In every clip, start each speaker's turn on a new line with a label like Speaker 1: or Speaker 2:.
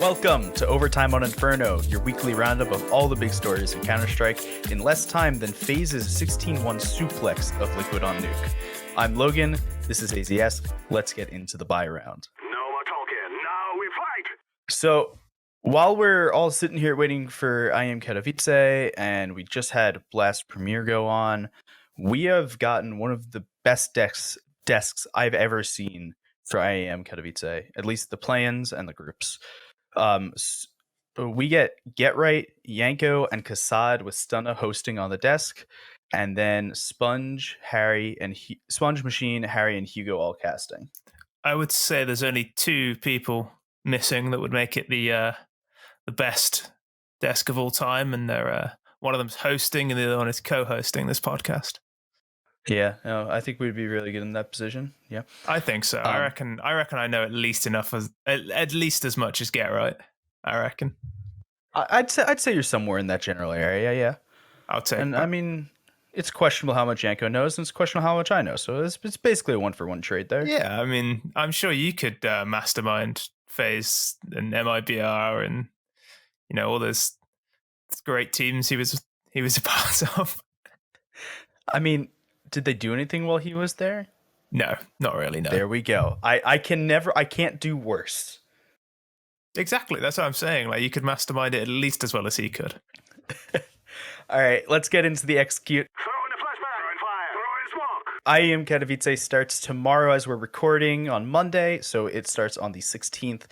Speaker 1: Welcome to Overtime on Inferno, your weekly roundup of all the big stories in Counter-Strike in less time than FaZe's 16-1 suplex of Liquid on Nuke. I'm Logan, this is Aizyesque. Let's get into the buy round.
Speaker 2: No more talking, now we fight!
Speaker 1: So, while we're all sitting here waiting for IEM Katowice, and we just had Blast Premier go on, we have gotten one of the best desks I've ever seen for IEM Katowice, at least the play-ins and the groups. We get Right, Yanko, and Kassad with Stunna hosting on the desk, and then Sponge, Machine, Harry, and Hugo all casting.
Speaker 3: I would say there's only two people missing that would make it the best desk of all time, and they're one of them's hosting, and the other one is co-hosting this podcast.
Speaker 1: Yeah, no, I think we'd be really good in that position. Yeah,
Speaker 3: I think so. I reckon I know at least enough at least as much as Get Right. I reckon.
Speaker 1: I'd say you're somewhere in that general area. Yeah,
Speaker 3: I'll take.
Speaker 1: And
Speaker 3: that.
Speaker 1: I mean, it's questionable how much Yanko knows, and it's questionable how much I know. So it's basically a 1-for-1 trade there.
Speaker 3: Yeah, I mean, I'm sure you could mastermind FaZe and MIBR and all those great teams he was a part of.
Speaker 1: I mean, did they do anything while he was there?
Speaker 3: No, not really. No.
Speaker 1: There we go. I can't do worse.
Speaker 3: Exactly. That's what I'm saying. Like, you could mastermind it at least as well as he could.
Speaker 1: All right, let's get into the execute.
Speaker 2: Throw in a flashbang, throw in fire, throw in smoke!
Speaker 1: IEM Katowice starts tomorrow as we're recording on Monday, so it starts on the 16th.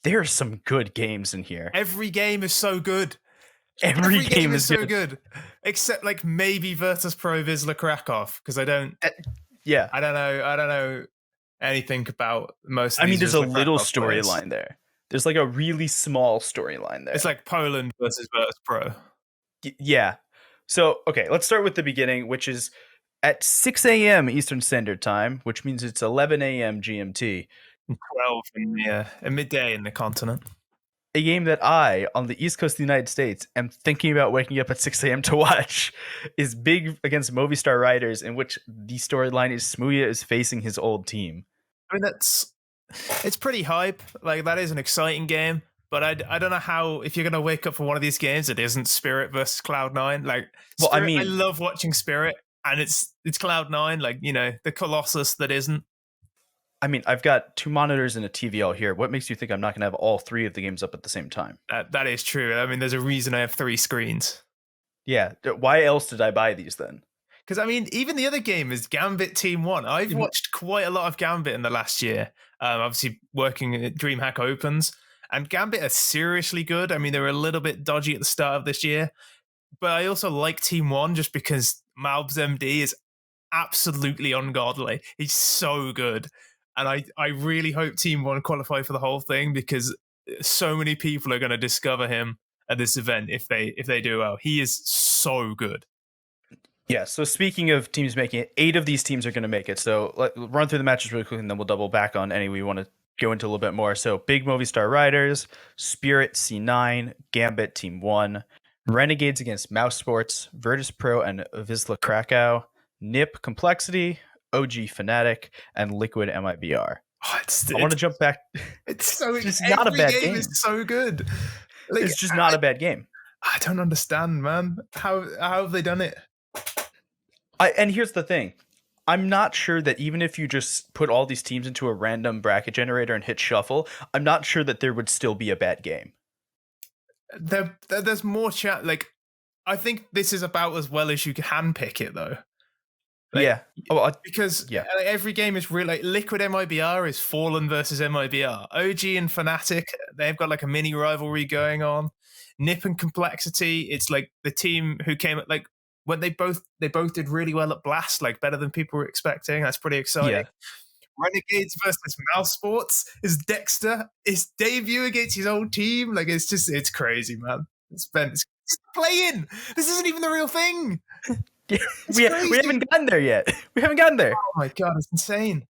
Speaker 1: There are some good games in here.
Speaker 3: Every game is so good.
Speaker 1: Every game is
Speaker 3: so good. Except like maybe Virtus Pro Vizsla Krakow, because I don't know anything about most of these.
Speaker 1: I mean, there's a
Speaker 3: Vizsla
Speaker 1: little
Speaker 3: Krakow players.
Speaker 1: storyline there. There's like a really small storyline there.
Speaker 3: It's like Poland versus Virtus Pro.
Speaker 1: Yeah. So, okay, let's start with the beginning, which is at 6 a.m. Eastern Standard Time, which means it's 11 a.m. GMT.
Speaker 3: 12 in midday in the continent.
Speaker 1: A game that I, on the East Coast of the United States, am thinking about waking up at 6 a.m. to watch is Big against Movistar Riders, in which the storyline is Smooya is facing his old team.
Speaker 3: I mean, it's pretty hype. Like, that is an exciting game, but I don't know how, if you're going to wake up for one of these games, it isn't Spirit versus Cloud9. Like, Spirit, I love watching Spirit, and it's Cloud9, like, the Colossus that isn't.
Speaker 1: I mean, I've got 2 monitors and a TV all here. What makes you think I'm not going to have all 3 of the games up at the same time?
Speaker 3: That is true. I mean, there's a reason I have 3 screens.
Speaker 1: Yeah. Why else did I buy these then?
Speaker 3: Because, I mean, even the other game is Gambit Team 1. I've watched quite a lot of Gambit in the last year. Obviously, working at DreamHack Opens. And Gambit are seriously good. I mean, they were a little bit dodgy at the start of this year. But I also like Team 1 just because Malbs MD is absolutely ungodly. He's so good. And I really hope Team 1 qualify for the whole thing, because so many people are going to discover him at this event if they do well. He is so good.
Speaker 1: Yeah, so speaking of teams making it, 8 of these teams are going to make it. So let's run through the matches really quick, and then we'll double back on any we want to go into a little bit more. So Big Movistar Riders, Spirit C9, Gambit Team 1, Renegades against Mouse Sports, Virtus Pro and Vizsla Krakow, NiP Complexity, OG Fnatic, and Liquid MIBR.
Speaker 3: I
Speaker 1: want to jump back.
Speaker 3: It's just
Speaker 1: not a bad game.
Speaker 3: It's so good. Like,
Speaker 1: it's just not a bad game.
Speaker 3: I don't understand, man. How have they done it?
Speaker 1: And here's the thing. I'm not sure that even if you just put all these teams into a random bracket generator and hit shuffle, I'm not sure that there would still be a bad game.
Speaker 3: There's more chat. Like, I think this is about as well as you can pick it, though. Like,
Speaker 1: yeah.
Speaker 3: Because every game is really, like, Liquid MIBR is Fallen versus MIBR. OG and Fnatic, they've got like a mini rivalry going on. NiP and Complexity, it's like the team who came at, like, when they both did really well at Blast, like better than people were expecting. That's pretty exciting. Yeah. Renegades versus Mouse Sports is Dexter. His debut against his old team. Like, it's crazy, man. It's playing. This isn't even the real thing.
Speaker 1: we haven't gotten there yet. We haven't gotten there.
Speaker 3: Oh my god, it's insane.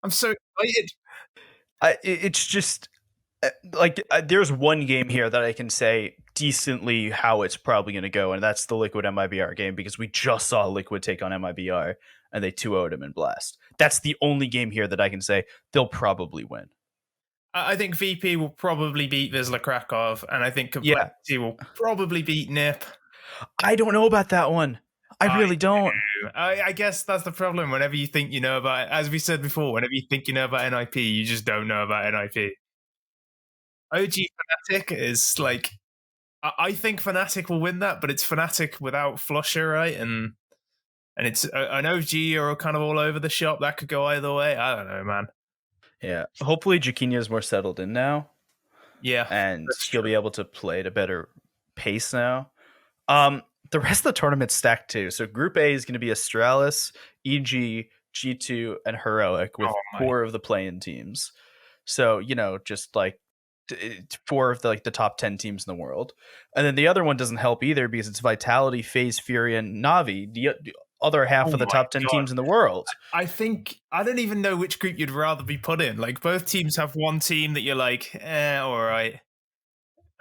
Speaker 3: I'm so excited.
Speaker 1: It's just like there's one game here that I can say decently how it's probably going to go, and that's the Liquid MIBR game, because we just saw Liquid take on MIBR and they 2-0'd him in Blast. That's the only game here that I can say they'll probably win.
Speaker 3: I think VP will probably beat Wisla Krakow, and I think Complexity will probably beat NIP.
Speaker 1: I don't know about that one. I really don't.
Speaker 3: I guess that's the problem. Whenever you think you know about, as we said before, whenever you think you know about NIP, you just don't know about NIP. OG Fnatic is like, I think Fnatic will win that, but it's Fnatic without Flusher, right? And it's an OG are kind of all over the shop. That could go either way. I don't know, man.
Speaker 1: Yeah. Hopefully Jaquinha is more settled in now.
Speaker 3: Yeah.
Speaker 1: And he'll be able to play at a better pace now. The rest of the tournament's stacked too. So Group A is going to be Astralis, EG, G2, and Heroic with 4 of the play-in teams. So, you know, just like 4 of the top 10 teams in the world. And then the other one doesn't help either because it's Vitality, FaZe, Fury, and Navi, the other half of the top 10 teams in the world.
Speaker 3: I think, I don't even know which group you'd rather be put in. Like, both teams have one team that you're like, all right.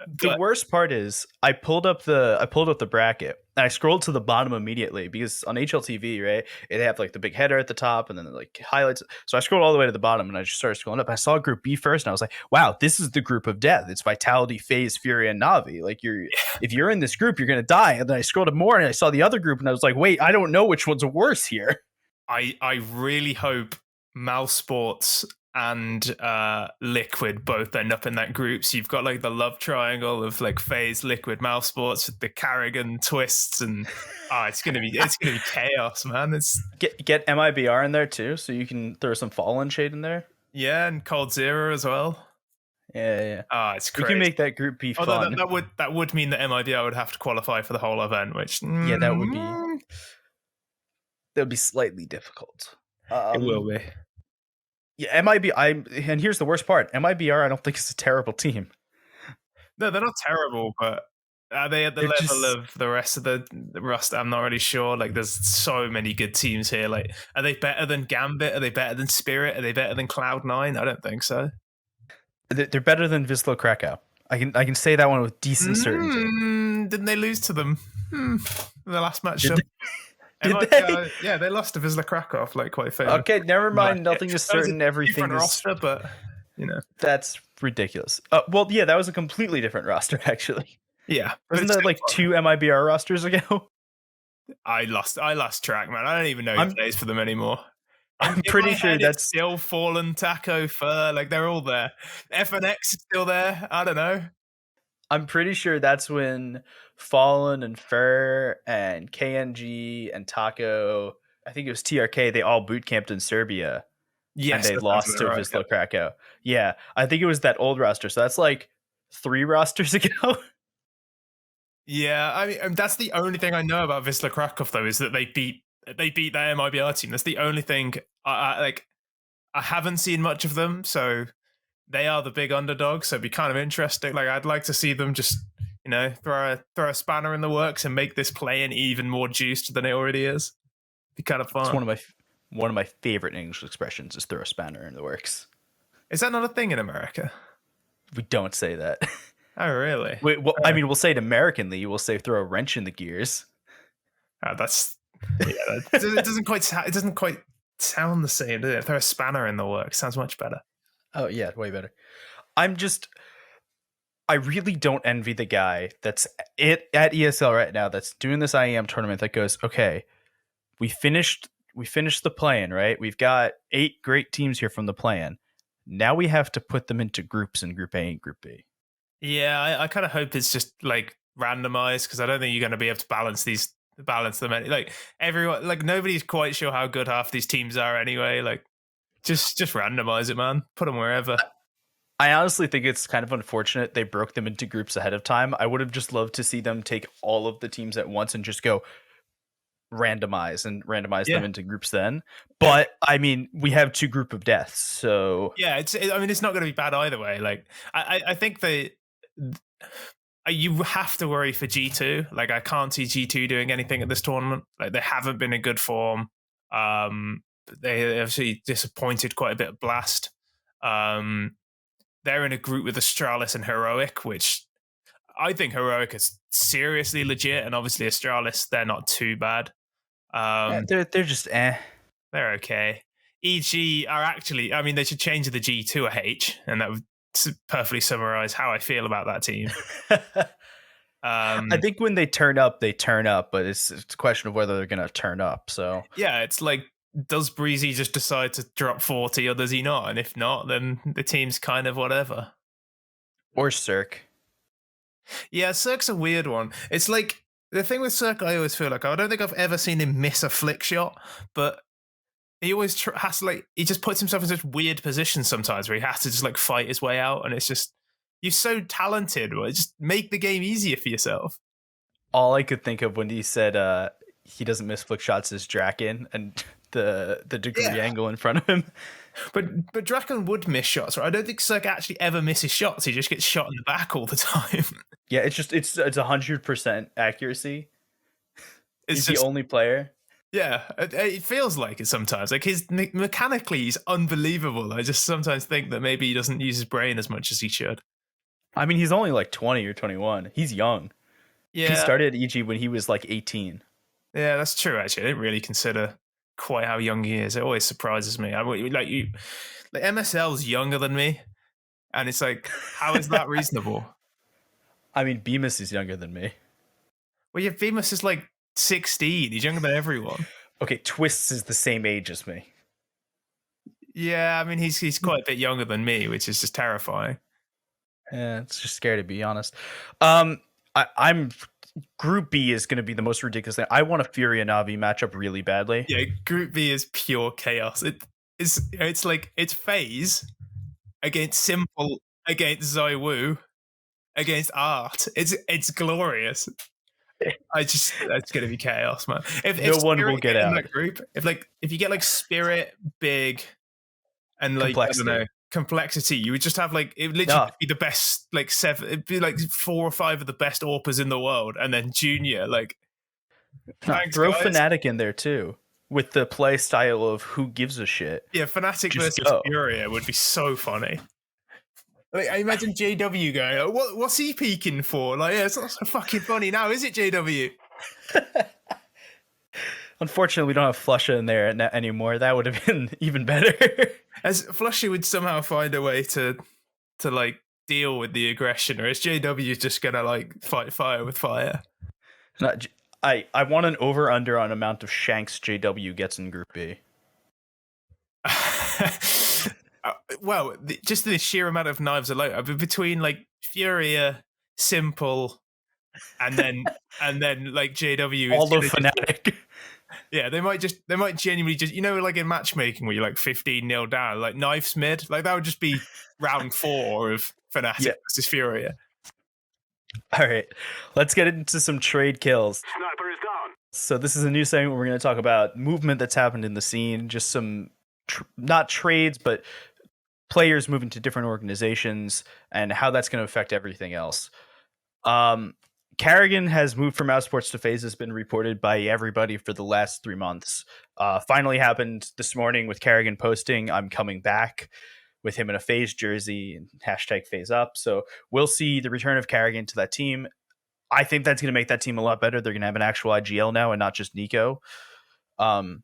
Speaker 1: The worst part is I pulled up the bracket and I scrolled to the bottom immediately because on HLTV, right, it had like the big header at the top and then like highlights. So I scrolled all the way to the bottom and I just started scrolling up. I saw Group B first and I was like, wow, this is the group of death. It's Vitality, FaZe, Fury, and Navi. Like if you're in this group, you're gonna die. And then I scrolled up more and I saw the other group and I was like, wait, I don't know which one's worse here.
Speaker 3: I really hope Mal Sports and Liquid both end up in that group. So you've got like the love triangle of like FaZe, Liquid, Mal Sports with the Karrigan Twistzz, and it's gonna be chaos, man. It's
Speaker 1: get MIBR in there too, so you can throw some Fallen shade in there.
Speaker 3: Yeah, and Cold Zero as well.
Speaker 1: Yeah.
Speaker 3: It's crazy.
Speaker 1: We can make that group be fun.
Speaker 3: That would mean that MIBR would have to qualify for the whole event, which
Speaker 1: that would be slightly difficult.
Speaker 3: It will be.
Speaker 1: Yeah, and here's the worst part. MIBR, I don't think it's a terrible team.
Speaker 3: No, they're not terrible, but are they at the level of the rest of the roster? I'm not really sure. Like, there's so many good teams here. Like, are they better than Gambit? Are they better than Spirit? Are they better than Cloud9? I don't think so.
Speaker 1: They're better than Wisla Krakow. I can say that one with decent certainty.
Speaker 3: Didn't they lose to them? The last matchup.
Speaker 1: Did they?
Speaker 3: Yeah, they lost to Wisla Krakow, like, quite fairly.
Speaker 1: Okay, never mind. Nothing is certain. Everything is
Speaker 3: roster, but you know
Speaker 1: that's ridiculous. Well, yeah, that was a completely different roster, actually.
Speaker 3: Yeah,
Speaker 1: wasn't that like 2 MIBR rosters ago?
Speaker 3: I lost track, man. I don't even know who plays for them anymore.
Speaker 1: I'm pretty sure that's
Speaker 3: still Fallen, Taco, Fur. Like, they're all there. FNX is still there. I don't know.
Speaker 1: I'm pretty sure that's when Fallen and Fur and KNG and Taco, I think it was TRK, they all boot camped in Serbia.
Speaker 3: Yes.
Speaker 1: And they lost to Wisla Krakow. Yeah, I think it was that old roster. So that's like 3 rosters ago.
Speaker 3: Yeah, I mean, that's the only thing I know about Wisla Krakow, though, is that they beat that MIBR team. That's the only thing I haven't seen much of them, so they are the big underdog. So it'd be kind of interesting. Like, I'd like to see them just, you know, throw a spanner in the works and make this play-in even more juiced than it already is. Be kind of fun.
Speaker 1: It's one of my favorite English expressions is throw a spanner in the works.
Speaker 3: Is that not a thing in America?
Speaker 1: We don't say that.
Speaker 3: Oh, really?
Speaker 1: Wait, well, I mean, we'll say it Americanly. We'll say throw a wrench in the gears.
Speaker 3: It doesn't quite sound the same, does it? Throw a spanner in the works sounds much better.
Speaker 1: Oh yeah, way better. I really don't envy the guy that's at ESL right now that's doing this IEM tournament that goes, okay, we finished the play-in, right? We've got 8 great teams here from the play-in. Now we have to put them into groups in Group A and Group B.
Speaker 3: Yeah, I kind of hope it's just like randomized, because I don't think you're going to be able to balance them. Like, everyone, like, nobody's quite sure how good half these teams are anyway. Like, just randomize it, man. Put them wherever.
Speaker 1: I honestly think it's kind of unfortunate they broke them into groups ahead of time. I would have just loved to see them take all of the teams at once and just go randomize them into groups then. But I mean, we have 2 group of deaths, so
Speaker 3: yeah, it's not going to be bad either way. Like, I think you have to worry for G2. Like, I can't see G2 doing anything at this tournament. Like, they haven't been in good form. They obviously disappointed quite a bit at Blast. They're in a group with Astralis and Heroic, which I think Heroic is seriously legit, and obviously Astralis, they're not too bad.
Speaker 1: They're just
Speaker 3: They're okay. EG are actually, I mean, they should change the G to a H, and that would perfectly summarize how I feel about that team.
Speaker 1: I think when they turn up, but it's a question of whether they're going to turn up. So
Speaker 3: yeah, it's like, does Breezy just decide to drop 40 or does he not? And if not, then the team's kind of whatever.
Speaker 1: Or Cirque.
Speaker 3: Yeah, Cirque's a weird one. It's like, the thing with Cirque, I always feel like, I don't think I've ever seen him miss a flick shot, but he always has to, like, he just puts himself in such weird positions sometimes where he has to just like fight his way out, and it's just, you're so talented, well, just make the game easier for yourself.
Speaker 1: All I could think of when he said he doesn't miss flick shots is Draken and the degree angle in front of him.
Speaker 3: But Draken would miss shots, right? I don't think Cirque actually ever misses shots. He just gets shot in the back all the time.
Speaker 1: Yeah, it's 100% accuracy. He's the only player.
Speaker 3: Yeah, it feels like it sometimes. Like, mechanically, he's unbelievable. I just sometimes think that maybe he doesn't use his brain as much as he should.
Speaker 1: I mean, he's only like 20 or 21. He's young. Yeah, he started at EG when he was like 18.
Speaker 3: Yeah, that's true. Actually, I didn't really consider quite how young he is. It always surprises me. Like MSL's younger than me, and it's like, how is that reasonable?
Speaker 1: I mean, Bemis is younger than me.
Speaker 3: Well, yeah, Bemis is like 16. He's younger than everyone.
Speaker 1: Okay, Twistzz is the same age as me.
Speaker 3: Yeah, I mean, he's quite a bit younger than me, which is just terrifying.
Speaker 1: Yeah, it's just scary to be honest. I'm Group B is going to be the most ridiculous thing. I want a Fury and Navi matchup really badly.
Speaker 3: Yeah, Group B is pure chaos. It's like, it's FaZe against Simple against Zywoo against Art. It's glorious. It's going to be chaos, man. If
Speaker 1: no one will get out
Speaker 3: in that group. If you get like Spirit, Big, and like complexity, you would just have like, it would literally be the best, like 7. It'd be like 4 or 5 of the best AWPers in the world, and then Junior. Like,
Speaker 1: throw guys. Fnatic in there too, with the play style of who gives a shit.
Speaker 3: Yeah, Fnatic versus Furia would be so funny. Like, I imagine JW going, oh, what's he peeking for? Like, yeah, it's not so fucking funny now, is it, JW?
Speaker 1: Unfortunately, we don't have Flusha in there anymore. That would have been even better.
Speaker 3: As Flusha would somehow find a way to like deal with the aggression, or is JW just gonna like fight fire with fire?
Speaker 1: I want an over-under on amount of shanks JW gets in Group B.
Speaker 3: Well, just the sheer amount of knives alone, between like Furia, Simple, and then like JW,
Speaker 1: all of Fnatic.
Speaker 3: Yeah, they might genuinely just, like in matchmaking where you're like 15-0 down, like knifes mid, like that would just be round 4 of Fnatic versus Furia.
Speaker 1: All right, let's get into some trade kills.
Speaker 2: Sniper is down.
Speaker 1: So this is a new segment where we're going to talk about movement that's happened in the scene, just some not trades, but players moving to different organizations and how that's going to affect everything else. Karrigan has moved from Outsports to FaZe, has been reported by everybody for the last 3 months. Finally happened this morning with Karrigan posting, "I'm coming back," with him in a FaZe jersey and hashtag FaZe up. So we'll see the return of Karrigan to that team. I think that's going to make that team a lot better. They're going to have an actual IGL now and not just Nico. I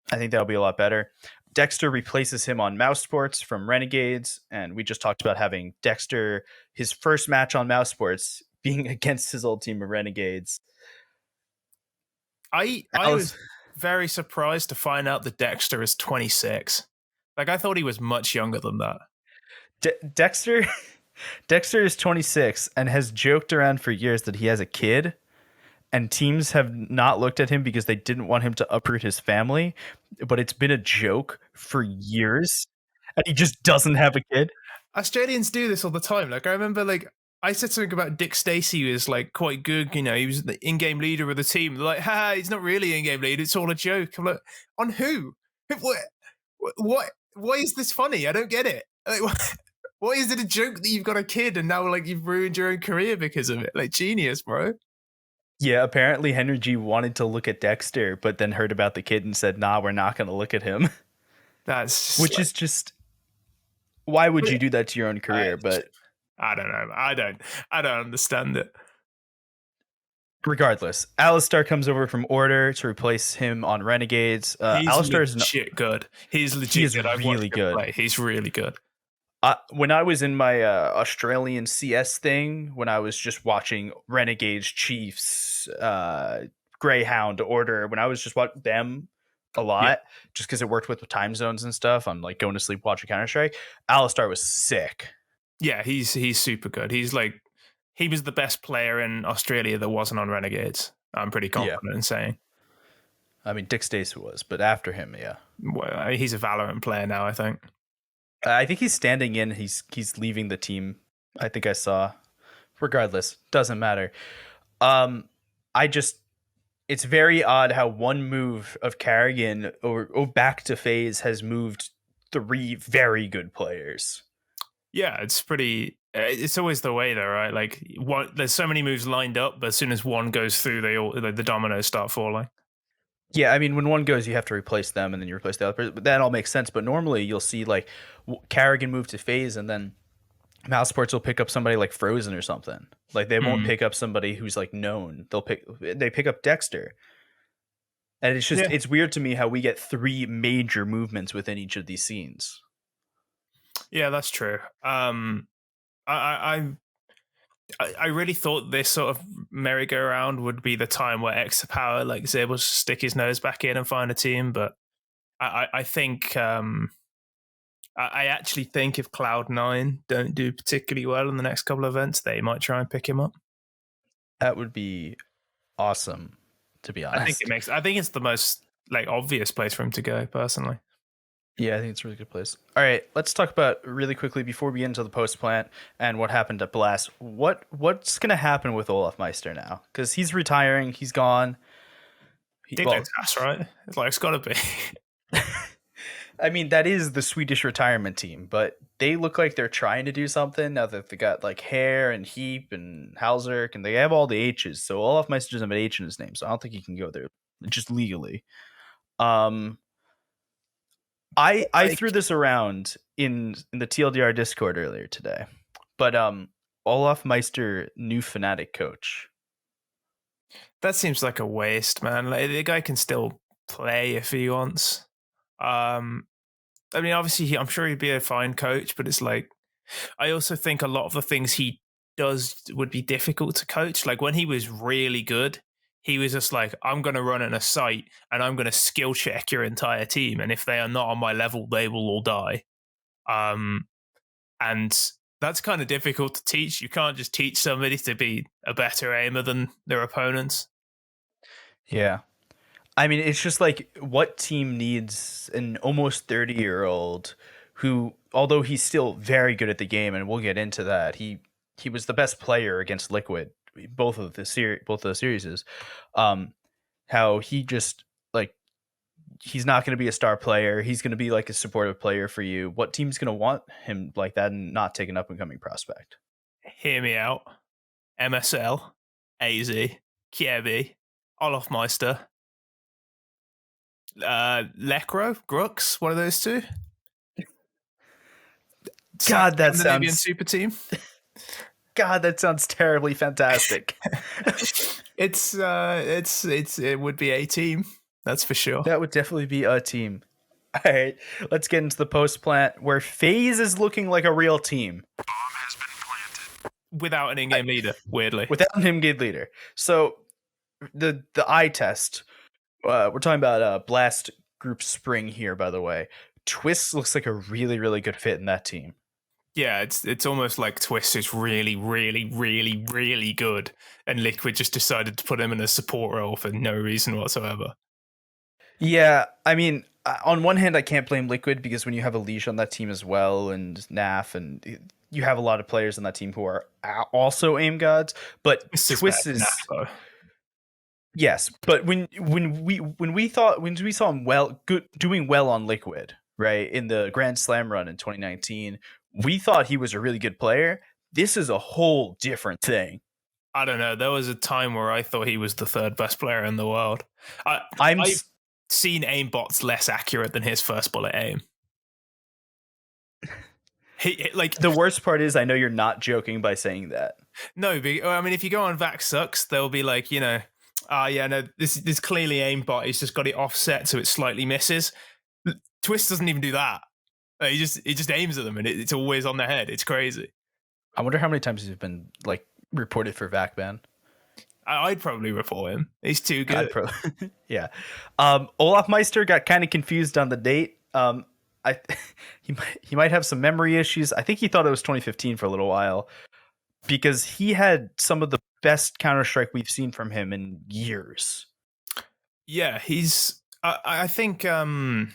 Speaker 1: think that'll be a lot better. Dexter replaces him on Mouse Sports from Renegades, and we just talked about having Dexter, his first match on Mouse Sports, being against his old team of Renegades.
Speaker 3: I was very surprised to find out that Dexter is 26. Like, I thought he was much younger than that.
Speaker 1: Dexter is 26 and has joked around for years that he has a kid, and teams have not looked at him because they didn't want him to uproot his family, but it's been a joke for years, and he just doesn't have a kid.
Speaker 3: Australians do this all the time. Like, I remember, like, I said something about Dick Stacey was like quite good, he was the in-game leader of the team. They're like, he's not really in-game leader, it's all a joke. I'm like, on who? What? Why is this funny? I don't get it. Like, why is it a joke that you've got a kid and now like you've ruined your own career because of it? Like, genius, bro.
Speaker 1: Yeah, apparently Henry G wanted to look at Dexter, but then heard about the kid and said, "Nah, we're not going to look at him." Is just, why would you do that to your own career? But
Speaker 3: I don't know. I don't understand it.
Speaker 1: Regardless, Alistar comes over from Order to replace him on Renegades.
Speaker 3: Alistar is legit good. He's legit good.
Speaker 1: Really good.
Speaker 3: He's really good.
Speaker 1: When I was in my Australian CS thing, when I was just watching Renegades, Chiefs, Greyhound, Order, when I was just watching them a
Speaker 3: Yeah.
Speaker 1: lot, just because it worked with the time zones and stuff, I'm like going to sleep watching Counter Strike. Alistar was sick.
Speaker 3: Yeah, he's super good. He was the best player in Australia that wasn't on Renegades. I'm pretty confident in saying.
Speaker 1: I mean, Dick Stacy was, but after him, yeah.
Speaker 3: Well, he's a Valorant player now, I think.
Speaker 1: I think he's standing in. He's leaving the team. I think I saw. Regardless, doesn't matter. It's very odd how one move of Karrigan or back to FaZe has moved 3 very good players.
Speaker 3: Yeah, it's pretty. It's always the way, though, right? Like, there's so many moves lined up, but as soon as one goes through, the dominoes start falling.
Speaker 1: Yeah, I mean, when one goes, you have to replace them, and then you replace the other person. But that all makes sense. But normally, you'll see like Karrigan move to FaZe, and then Mousesports will pick up somebody like Frozen or something. Like they won't pick up somebody who's like known. They pick up Dexter, and it's just it's weird to me how we get 3 major movements within each of these scenes.
Speaker 3: Yeah, that's true. I really thought this sort of merry-go-round would be the time where Extra Power like is able to stick his nose back in and find a team, but I think I actually think if Cloud9 don't do particularly well in the next couple of events, they might try and pick him up.
Speaker 1: That would be awesome, to be honest.
Speaker 3: I think it's the most like obvious place for him to go, personally.
Speaker 1: Yeah, I think it's a really good place. All right, let's talk about really quickly before we get into the post plant and what happened at Blast. What's going to happen with Olaf Meister now? Because he's retiring, he's gone.
Speaker 3: That's right. It's got to be.
Speaker 1: I mean, that is the Swedish retirement team, but they look like they're trying to do something now that they got like Hare and Heap and Halzerk, and they have all the H's. So Olaf Meister doesn't have an H in his name, so I don't think he can go there just legally. I threw this around in the TLDR Discord earlier today, but Olaf Meister, new Fnatic coach.
Speaker 3: That seems like a waste, man. Like, the guy can still play if he wants. I mean, obviously, I'm sure he'd be a fine coach, but it's like, I also think a lot of the things he does would be difficult to coach. Like when he was really good, he was just like, I'm going to run in a site and I'm going to skill check your entire team. And if they are not on my level, they will all die. And that's kind of difficult to teach. You can't just teach somebody to be a better aimer than their opponents.
Speaker 1: Yeah. I mean, it's just like, what team needs an almost 30-year-old who, although he's still very good at the game, and we'll get into that, he was the best player against Liquid, both of the series. How he just like, he's not going to be a star player. He's going to be like a supportive player for you. What team's going to want him like that and not take an up and coming prospect?
Speaker 3: Hear me out. MSL, AZ, Kievi, Olaf Meister, Lekro, Grux, one of those two.
Speaker 1: God, that sounds
Speaker 3: super team.
Speaker 1: God, that sounds terribly fantastic.
Speaker 3: It would be a team, that's for sure.
Speaker 1: That would definitely be a team. All right, let's get into the post plant where FaZe is looking like a real team.
Speaker 2: Bomb has been planted.
Speaker 3: Without an in-game leader, weirdly.
Speaker 1: Without an in-game leader. So the eye test. We're talking about Blast Group Spring here, by the way. Twistzz looks like a really, really good fit in that team.
Speaker 3: Yeah, it's almost like Twistzz is really, really, really, really good, and Liquid just decided to put him in a support role for no reason whatsoever.
Speaker 1: Yeah, I mean, on one hand, I can't blame Liquid because when you have a leash on that team as well, and NAF, and you have a lot of players on that team who are also aim gods, but Twistzz is. Yes, but when we saw him doing well on Liquid, right, in the Grand Slam run in 2019, we thought he was a really good player. This is a whole different thing.
Speaker 3: I don't know. There was a time where I thought he was the 3rd best player in the world. I've seen aimbots less accurate than his first bullet aim.
Speaker 1: The worst part is, I know you're not joking by saying that.
Speaker 3: No, I mean, if you go on Vax Sucks, they'll be like, this clearly aimbot. He's just got it offset so it slightly misses. Twistzz doesn't even do that. Like, he just aims at them, and it's always on their head. It's crazy.
Speaker 1: I wonder how many times he's been like reported for VAC ban.
Speaker 3: I'd probably report him. He's too good.
Speaker 1: Yeah. Olaf Meister got kind of confused on the date. He might have some memory issues. I think he thought it was 2015 for a little while because he had some of the best Counter-Strike we've seen from him in years.
Speaker 3: Yeah, he's. I think. I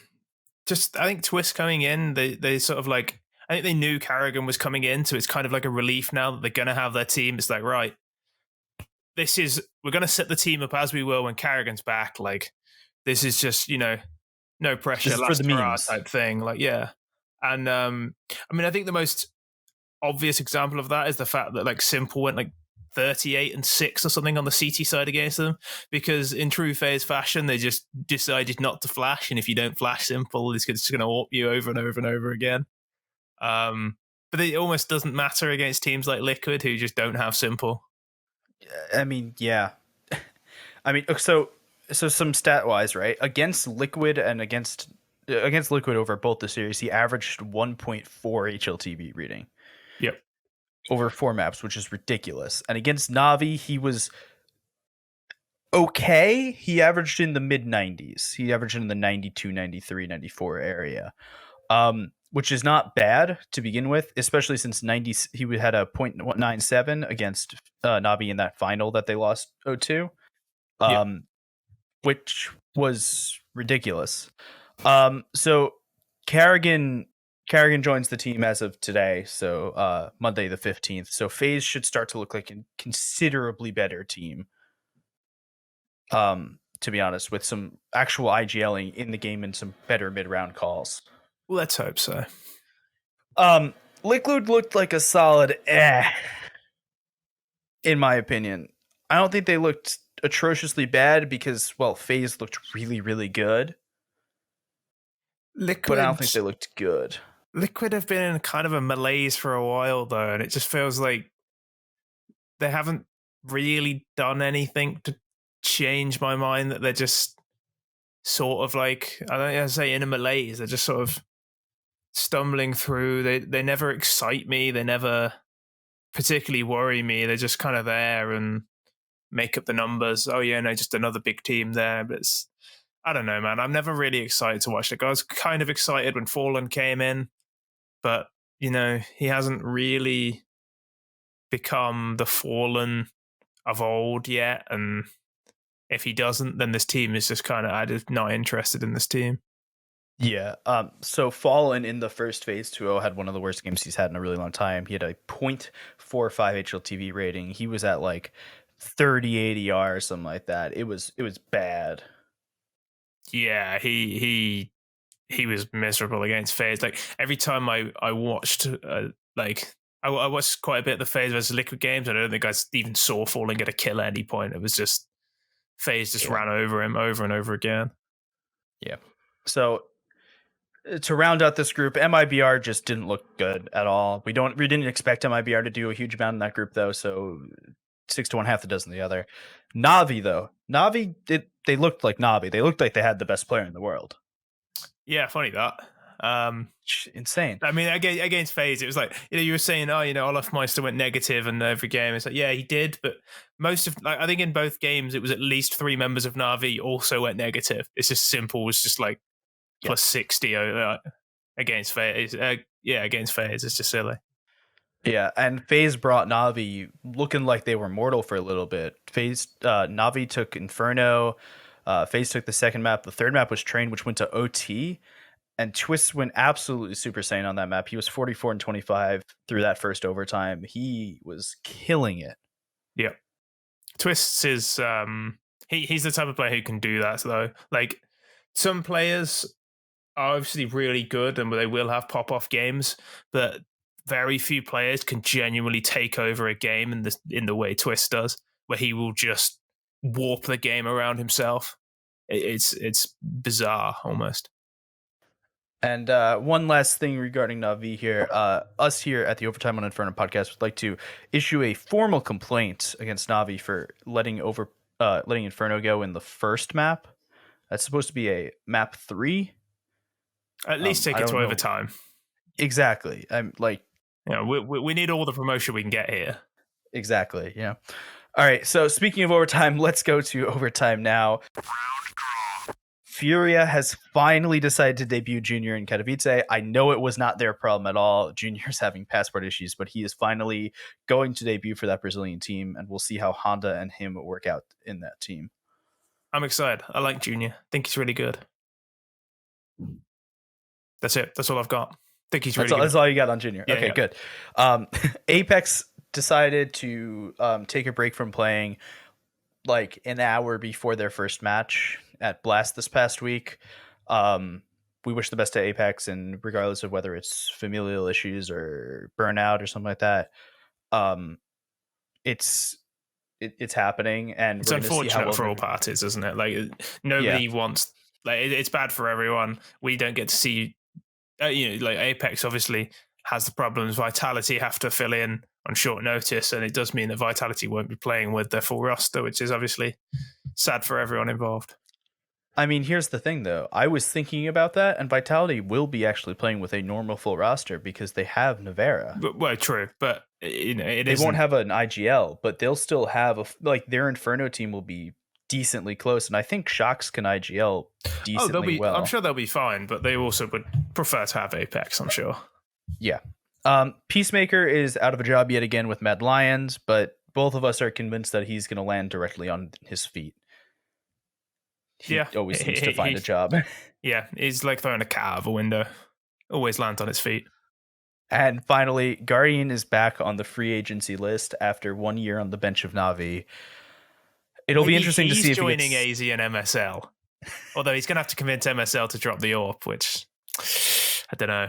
Speaker 3: think Twistzz coming in, they sort of like. I think they knew Karrigan was coming in, so it's kind of like a relief now that they're gonna have their team. It's like, right, we're gonna set the team up as we will when Karrigan's back. Like, this is just, no pressure,
Speaker 1: for the memes
Speaker 3: type thing. Like, yeah, and I mean, I think the most obvious example of that is the fact that like Simple went like 38-6 or something on the CT side against them, because in true FaZe fashion, they just decided not to flash, and if you don't flash Simple, it's just going to AWP you over and over and over again. But it almost doesn't matter against teams like Liquid who just don't have Simple.
Speaker 1: I mean, yeah. I mean, so some stat wise, right? Against Liquid and against Liquid over both the series, he averaged 1.4 HLTV reading.
Speaker 3: Yep.
Speaker 1: Over 4 maps, which is ridiculous. And against Navi, he was okay. He averaged in the mid 90s. He averaged in the 92, 93, 94 area. Which is not bad to begin with, especially since he had a 0.97 against Navi in that final that they lost 0-2, which was ridiculous. So Karrigan joins the team as of today, so Monday the 15th. So FaZe should start to look like a considerably better team. To be honest, with some actual IGLing in the game and some better mid-round calls.
Speaker 3: Let's hope so.
Speaker 1: Liquid looked like a solid in my opinion. I don't think they looked atrociously bad because, well, FaZe looked really, really good. But I don't think they looked good.
Speaker 3: Liquid have been in kind of a malaise for a while, though, and it just feels like they haven't really done anything to change my mind, that they're just sort of like, I don't know, say in a malaise. They're just sort of stumbling through. They never excite me. They never particularly worry me. They're just kind of there and make up the numbers. Oh yeah, no, just another big team there. But I don't know, man. I'm never really excited to watch it. I was kind of excited when Fallen came in, but he hasn't really become the Fallen of old yet. And if he doesn't, then this team is just kind of, I'm just not interested in this team.
Speaker 1: Yeah. So Fallen in the first phase 2-0 had one of the worst games he's had in a really long time. He had a 0.45 HLTV rating. He was at like 30 ADR or something like that. It was bad.
Speaker 3: Yeah, he was miserable against FaZe. Like every time I watched, I watched quite a bit of the FaZe versus Liquid games. I don't think I even saw Fallen get a kill at any point. It was just FaZe just ran over him over and over again.
Speaker 1: Yeah. So to round out this group, MIBR just didn't look good at all. We didn't expect MIBR to do a huge amount in that group though. So 6 to 1, half a dozen the other. Navi though, they looked like Navi. They looked like they had the best player in the world.
Speaker 3: Yeah, funny that.
Speaker 1: Insane.
Speaker 3: I mean, against FaZe, it was like, you were saying, Olaf Meister went negative in every game. It's like, yeah, he did, but most of, like, I think in both games, it was at least 3 members of Navi also went negative. It's just Simple was just like plus 60 against FaZe. Against FaZe, it's just silly.
Speaker 1: Yeah, and FaZe brought Navi looking like they were mortal for a little bit. Navi took Inferno. FaZe took the second map. The third map was Train, which went to OT. And Twistzz went absolutely Super Saiyan on that map. He was 44-25 through that first overtime. He was killing it.
Speaker 3: Yeah. Twistzz is he's the type of player who can do that though. Like some players are obviously really good and they will have pop-off games, but very few players can genuinely take over a game in the way Twistzz does, where he will just warp the game around himself. It's bizarre almost.
Speaker 1: And one last thing regarding Navi here. Us here at the Overtime on Inferno podcast would like to issue a formal complaint against Navi for letting Inferno go in the first map. That's supposed to be a map 3.
Speaker 3: At least take it to overtime.
Speaker 1: Exactly. I'm like,
Speaker 3: we need all the promotion we can get here.
Speaker 1: Exactly. Yeah. All right. So speaking of overtime, let's go to overtime now. Furia has finally decided to debut Junior in Katowice. I know it was not their problem at all. Junior's having passport issues, but he is finally going to debut for that Brazilian team, and we'll see how Honda and him work out in that team.
Speaker 3: I'm excited. I like Junior. I think he's really good. That's it. That's all I've got. I think he's really good. That's
Speaker 1: all you got on Junior. Yeah, okay, good. Apex decided to take a break from playing like an hour before their first match at Blast this past week. We wish the best to Apex, and regardless of whether it's familial issues or burnout or something like that, it's happening, and
Speaker 3: it's unfortunate for all parties, isn't it? Like nobody wants. Like it's bad for everyone. We don't get to see. Like Apex obviously has the problems. Vitality have to fill in on short notice, and it does mean that Vitality won't be playing with their full roster, which is obviously sad for everyone involved.
Speaker 1: I mean, here's the thing, though. I was thinking about that, and Vitality will be actually playing with a normal full roster because they have Nevera.
Speaker 3: Well, true, but
Speaker 1: they won't have an IGL, but they'll still have their Inferno team will be decently close, and I think Shocks can IGL decently well.
Speaker 3: I'm sure they'll be fine, but they also would prefer to have Apex, I'm sure.
Speaker 1: Yeah. Peacemaker is out of a job yet again with Mad Lions, but both of us are convinced that he's going to land directly on his feet. He always seems to find a job.
Speaker 3: Yeah, he's like throwing a cat out of a window. Always lands on his feet.
Speaker 1: And finally, Guardian is back on the free agency list after 1 year on the bench of Na'Vi. It'll be interesting to see if he's
Speaker 3: joining AZ and MSL. Although he's going to have to convince MSL to drop the AWP, which I don't know.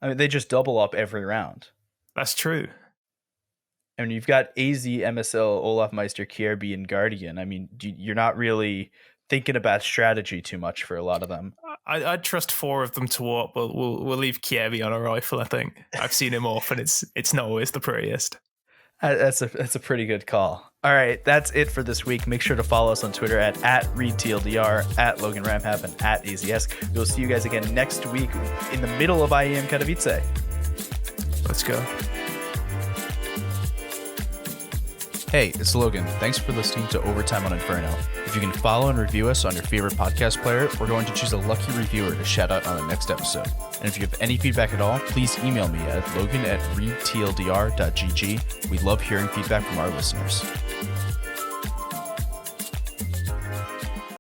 Speaker 1: I mean, they just double up every round.
Speaker 3: That's true.
Speaker 1: I mean, you've got AZ, MSL, Olaf Meister, KRB, and Guardian. I mean, you're not really thinking about strategy too much for a lot of them.
Speaker 3: I'd trust 4 of them to AWP, but we'll leave KRB on a rifle, I think. I've seen him off, and it's not always the prettiest.
Speaker 1: That's a pretty good call. All right, that's it for this week. Make sure to follow us on Twitter at ReadTLDR, at Logan Ramhap, and at AZSque. We'll see you guys again next week in the middle of IEM Katowice.
Speaker 3: Let's go.
Speaker 1: Hey, it's Logan. Thanks for listening to Overtime on Inferno. If you can follow and review us on your favorite podcast player, we're going to choose a lucky reviewer to shout out on the next episode. And if you have any feedback at all, please email me at logan@readtldr.gg. We love hearing feedback from our listeners.